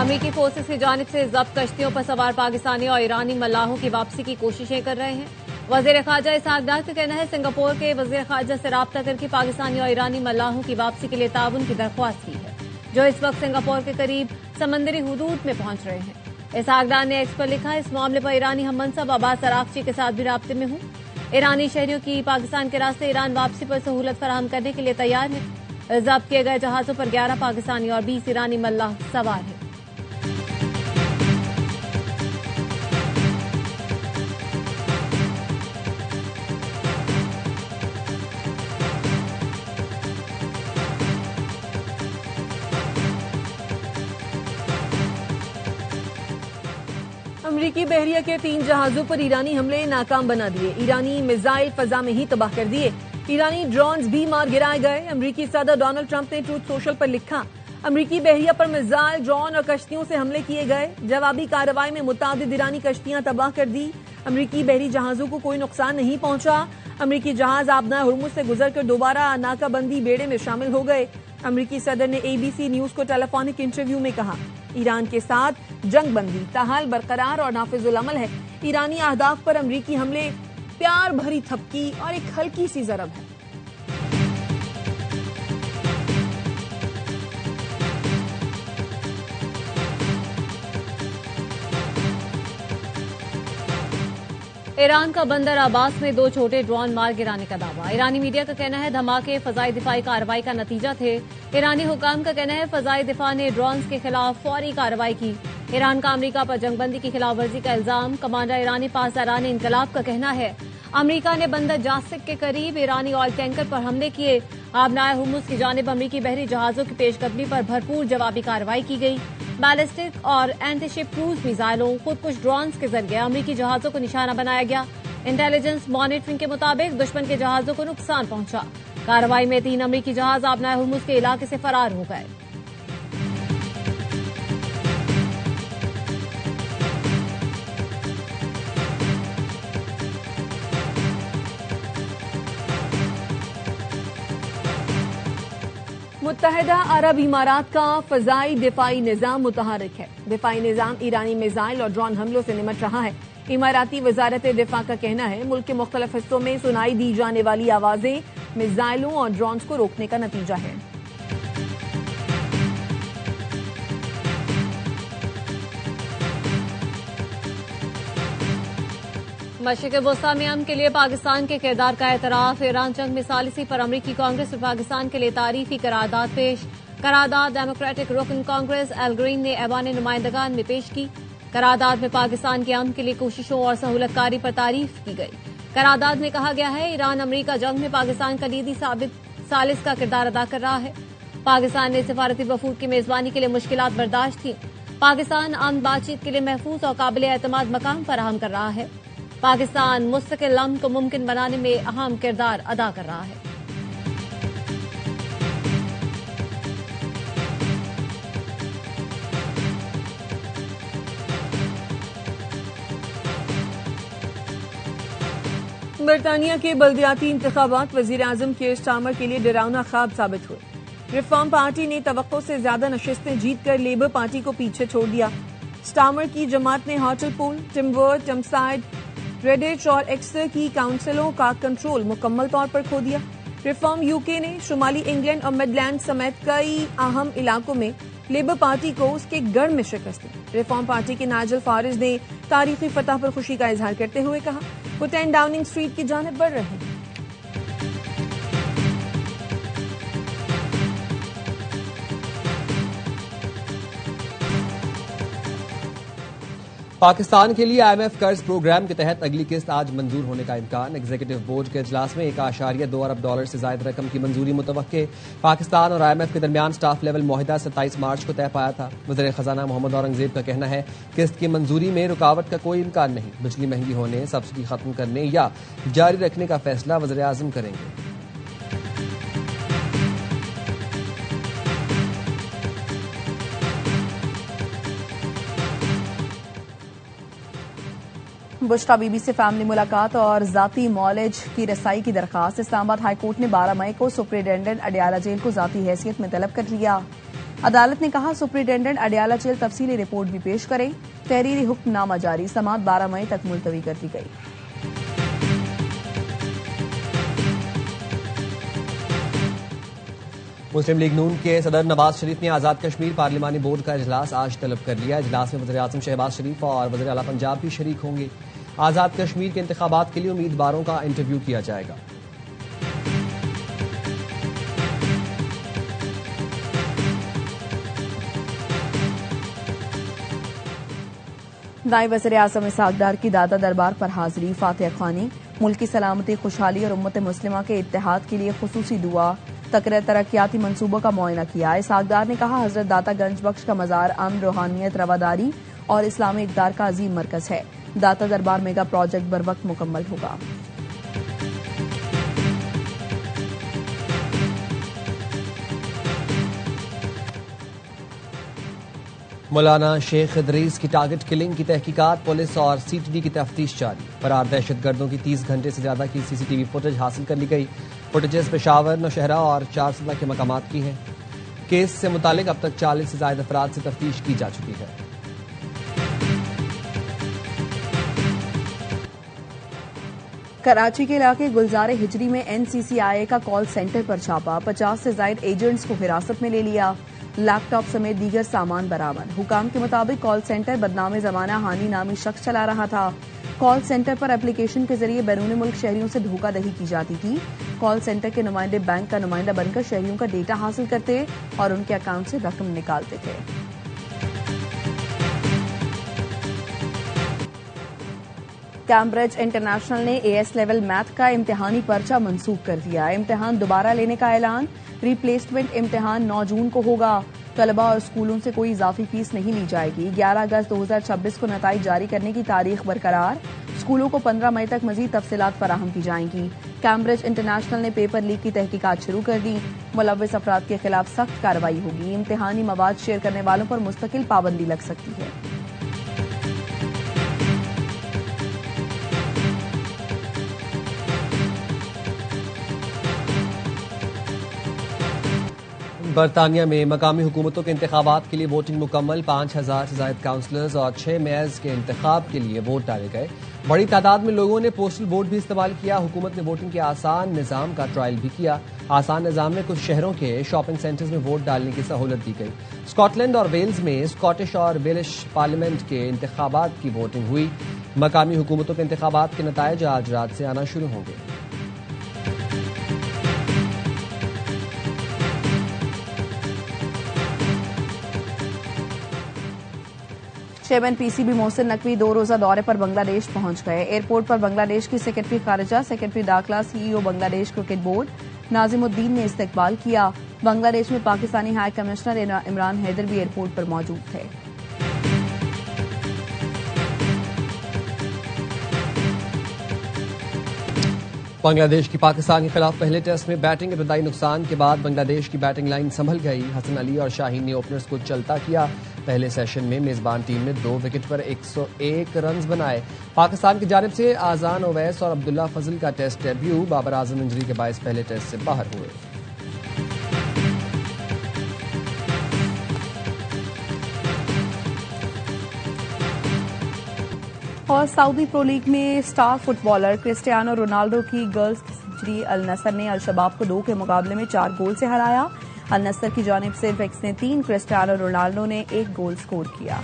अमेरिकी फोर्सेस की जानिब से जब्त कश्तियों पर सवार पाकिस्तानी और ईरानी मल्लाहों की वापसी की कोशिशें कर रहे हैं। वजीर खारजा इसहाक डार का कहना है सिंगापुर के वजीर खारजा से राब्ता करके पाकिस्तानी और ईरानी मल्लाहों की वापसी के लिए ताउन की दरख्वास्त की है, जो इस वक्त सिंगापुर के करीब समंदरी हुदूद में पहुंच रहे हैं। इसहाक डार ने एक्स पर लिखा, इस मामले पर ईरानी हम मनसब अब्बास अरागची के साथ भी राब्ते में हूं। ईरानी शहरियों की पाकिस्तान के रास्ते ईरान वापसी पर सहूलत फराहम करने के लिए तैयार है। जब्त किए गए जहाजों पर 11 पाकिस्तानी और 20 ईरानी मल्लाह सवार हैं। अमरीकी बहरिया के 3 जहाजों पर ईरानी हमले नाकाम बना दिए। ईरानी मिसाइल फजा में ही तबाह कर दिए। ईरानी ड्रोन्स भी मार गिराए गए। अमरीकी सदर डोनाल्ड ट्रंप ने ट्रूथ सोशल पर लिखा, अमरीकी बहरिया पर मिसाइल, ड्रोन और कश्तियों से हमले किए गए। जवाबी कार्रवाई में मुतादिद ईरानी कश्तियां तबाह कर दी। अमरीकी बहरी जहाजों को कोई नुकसान नहीं पहुंचा। अमरीकी जहाज आबना हुर्मुज से गुजरकर दोबारा नाकाबंदी बेड़े में शामिल हो गए। अमरीकी सदर ने एबीसी न्यूज को टेलीफोनिक इंटरव्यू में कहा, ईरान के साथ जंग बंदी ताहाल बरकरार और नाफिजुल अमल है। ईरानी अहदाफ पर अमरीकी हमले प्यार भरी थपकी और एक हल्की सी जरब है। ईरान का बंदर अब्बास में 2 छोटे ड्रोन मार गिराने का दावा। ईरानी मीडिया का कहना है धमाके फजाई दिफाई कार्रवाई का नतीजा थे। ईरानी हुकाम का कहना है फजाई दिफा ने ड्रोन्स के खिलाफ फौरी कार्रवाई की। ईरान का अमरीका पर जंगबंदी की खिलाफ वर्जी का इल्जाम। कमांडर ईरानी पासदारान इनकलाब का कहना है अमरीका ने बंदर जासिक के करीब ईरानी ऑयल टैंकर पर हमले किए। आबनाए हुर्मुज की जानिब अमरीकी बहरी जहाजों की पेशकदमी पर भरपूर जवाबी कार्रवाई की गई। बैलिस्टिक और एंटीशिप क्रूज मिसाइलों, खुदकुश ड्रोन्स के जरिए अमरीकी जहाजों को निशाना बनाया गया। इंटेलिजेंस मॉनिटरिंग के मुताबिक दुश्मन के जहाजों को नुकसान पहुंचा। कार्रवाई में 3 अमरीकी जहाज आबनाए हुर्मुज के इलाके से फरार हो गए। मुत्तहिदा अरब इमारात का फजाई दिफाई निजाम मुतहरिक है। दिफाई निजाम ईरानी मिसाइल और ड्रोन हमलों से निमट रहा है। इमाराती वजारत दिफा का कहना है मुल्क के मुख्तलिफ हिस्सों में सुनाई दी जाने वाली आवाजें मिसाइलों और ड्रोन्स को रोकने का नतीजा है। मशरिक़ वस्ता में अमन के लिए पाकिस्तान के किरदार का एतराफ। ईरान जंग में सालिसी पर अमरीकी कांग्रेस और पाकिस्तान के लिए तारीफी करारदाद पेश। करारदाद डेमोक्रेटिक रुकन कांग्रेस एल ग्रीन ने ऐवान नुमाइंदगान में पेश की। करारदाद में पाकिस्तान के अमन के लिए कोशिशों और सहूलतकारी पर तारीफ की गई। करारदाद में कहा गया है ईरान अमरीका जंग में पाकिस्तान कलीदी सालिस का किरदार अदा कर रहा है। पाकिस्तान ने सिफारती वफूद की मेजबानी के लिए मुश्किलात बर्दाश्त की। पाकिस्तान अमन बातचीत के लिए महफूज और काबिल एतमाद मकाम फराहम कर रहा है। पाकिस्तान मुस्तकिल अमन को मुमकिन बनाने में अहम किरदार अदा कर रहा है। बरतानिया के बल्दियाती इंतखाबात वजीर आजम केयर स्टारमर के लिए डरावना ख्वाब साबित हुए। रिफॉर्म पार्टी ने तवक्को से ज्यादा नशिस्तें जीतकर लेबर पार्टी को पीछे छोड़ दिया। स्टारमर की जमात ने हार्टलपूल, टिम्बर, टमसाइड, रेडिच और एक्सर की काउंसिलों का कंट्रोल मुकम्मल तौर पर खो दिया। रिफॉर्म यूके ने शुमाली इंग्लैंड और मिडलैंड समेत कई अहम इलाकों में लेबर पार्टी को उसके गढ़ में शिकस्त दी। रिफॉर्म पार्टी के नाइजल फारिज ने तारीखी फतह पर खुशी का इजहार करते हुए कहा, वो 10 डाउनिंग स्ट्रीट की जानिब बढ़ रहे हैं। पाकिस्तान के लिए आईएमएफ कर्ज प्रोग्राम के तहत अगली किस्त आज मंजूर होने का इम्कान। एग्जीक्यूटिव बोर्ड के इजलास में $1.2 अरब से ज्यादा रकम की मंजूरी मुतवक्के। पाकिस्तान और आईएमएफ के दरमियान स्टाफ लेवल मुआहिदा 27 मार्च को तय पाया था। वज़ीर खजाना मोहम्मद औरंगजेब का कहना है किस्त की मंजूरी में रुकावट का कोई इम्कान नहीं। बिजली महंगी होने, सब्सिडी खत्म करने या जारी रखने का फैसला वज़ीर आज़म करेंगे। बुश्रा बीबी से फैमिली मुलाकात और जाती मॉलेज की रसाई की दरखास्त। इस्लामाबाद हाईकोर्ट ने 12 मई को सुप्रिंटेंडेंट अडयाला जेल को जाती हैसियत में तलब कर लिया। अदालत ने कहा सुप्रिंटेंडेंट अडयाला जेल तफसीली रिपोर्ट भी पेश करें। तहरीरी हुक्मनामा जारी, समाअत 12 मई तक मुलतवी कर दी गई। मुस्लिम लीग नून के सदर नवाज शरीफ ने आजाद कश्मीर पार्लिमानी बोर्ड का इजलास आज तलब कर लिया। इजलास में वज़ीर-ए-आज़म शहबाज शरीफ और वज़ीर आला पंजाब भी शरीक होंगे। आजाद कश्मीर के इंतखाबात के लिए उम्मीदवारों का इंटरव्यू किया जाएगा। नायब वज़ीर-ए-आज़म इसहाक डार की दादा दरबार पर हाजिरी, फातिहा ख्वानी, मुल्क की सलामती, खुशहाली और उम्मत मुस्लिमा के इत्तेहाद के लिए खुसूसी दुआ, तरक्याती मंसूबों का मुआयना किया। इसहाक डार ने कहा हजरत दाता गंज बख्श का मजार अमन, रूहानियत, रवादारी और इस्लामी इक़दार का अजीम मरकज है। दाता दरबार मेगा प्रोजेक्ट बर वक्त मुकम्मल होगा। मौलाना शेख इदरीस की टारगेट किलिंग की तहकीकात, पुलिस और सीटीडी की तफ्तीश जारी। फरार दहशतगर्दों की 30 घंटे से ज्यादा की सीसीटीवी फुटेज हासिल कर ली गई। फुटेजेस पेशावर, नौशहरा और चारसदा के मकामात की हैं। केस से मुतालिक अब तक 40 से ज्यादा अफराद से तफ्तीश की जा चुकी है। कराची के इलाके गुलजार हिजरी में एनसीसीआईए का कॉल सेंटर पर छापा, 50 से ज्यादा एजेंट्स को हिरासत में ले लिया। लैपटॉप समेत दीगर सामान बरामद। हुकाम के मुताबिक कॉल सेंटर बदनाम जमाना हानी नामी शख्स चला रहा था। कॉल सेंटर पर एप्लीकेशन के जरिए बैरून मुल्क शहरियों से धोखाधड़ी की जाती थी। कॉल सेंटर के नुमाइंदे बैंक का नुमाइंदा बनकर शहरियों का डेटा हासिल करते और उनके अकाउंट से रकम निकालते थे। कैम्ब्रिज इंटरनेशनल ने एएस लेवल मैथ का इम्तिहानी पर्चा मंसूख कर दिया। इम्तिहान दोबारा लेने का ऐलान। रिप्लेसमेंट इम्तिहान 9 जून को होगा। तलबा और स्कूलों से कोई इजाफी फीस नहीं ली जाएगी। 11 अगस्त 2026 को नताइज जारी करने की तारीख बरकरार। स्कूलों को 15 मई तक मजीद तफसीलात फराहम की जाएंगी। कैम्ब्रिज इंटरनेशनल ने पेपर लीक की तहकीकात शुरू कर दी। मुलव्विस अफराद के खिलाफ सख्त कार्रवाई होगी। इम्तिहानी मवाद शेयर करने वालों पर मुस्तकिल पाबंदी लग सकती है। बरतानिया में मकामी हुकूमतों के इंतखाबात के लिए वोटिंग मुकम्मल। 5000 से ज्यादा काउंसलर्स और 6 मेयर्स के इंतखाब के लिए वोट डाले गए। बड़ी तादाद में लोगों ने पोस्टल वोट भी इस्तेमाल किया। हुकूमत ने वोटिंग के आसान निज़ाम का ट्रायल भी किया। आसान निज़ाम में कुछ शहरों के शॉपिंग सेंटर्स में वोट डालने की सहूलत दी गई। स्कॉटलैंड और वेल्स में स्कॉटिश और वेलिश पार्लियामेंट के इंतखाबात की वोटिंग हुई। मकामी हुकूमतों के इंतखाबात के नताइज आज रात से आना शुरू होंगे। चेयरमैन पीसीबी मोहसिन नकवी 2 रोजा दौरे पर बांग्लादेश पहुंच गए। एयरपोर्ट पर बांग्लादेश की सेक्रेटरी खारिजा, सेक्रेटरी दाखिला, CEO Bangladesh cricket board Nazimuddin ने इस्तकबाल किया। बांग्लादेश में पाकिस्तानी हाई कमिश्नर इमरान हैदर भी एयरपोर्ट पर मौजूद थे। बांग्लादेश की पाकिस्तान के खिलाफ पहले टेस्ट में बैटिंग इब्तदाई नुकसान के बाद बांग्लादेश की बैटिंग लाइन संभल गई। हसन अली और शाहीन ने ओपनर्स को चलता किया। पहले सेशन में मेजबान टीम ने 2 विकेट पर 101 रन बनाए। पाकिस्तान की जानिब से आजान ओवैस और अब्दुल्ला फजल का test debut. Babar Azam injury के बायस पहले टेस्ट से बाहर हुए। और सऊदी प्रो लीग में स्टार फुटबॉलर क्रिस्टियानो रोनाल्डो की गर्ल्स की सेंचुरी। अल नसर ने अल शबाब को 2 के मुकाबले में 4 गोल से हराया। अल नसर की जानिब से वेक्स ने 3, क्रिस्टियानो रोनाल्डो ने 1 गोल स्कोर किया।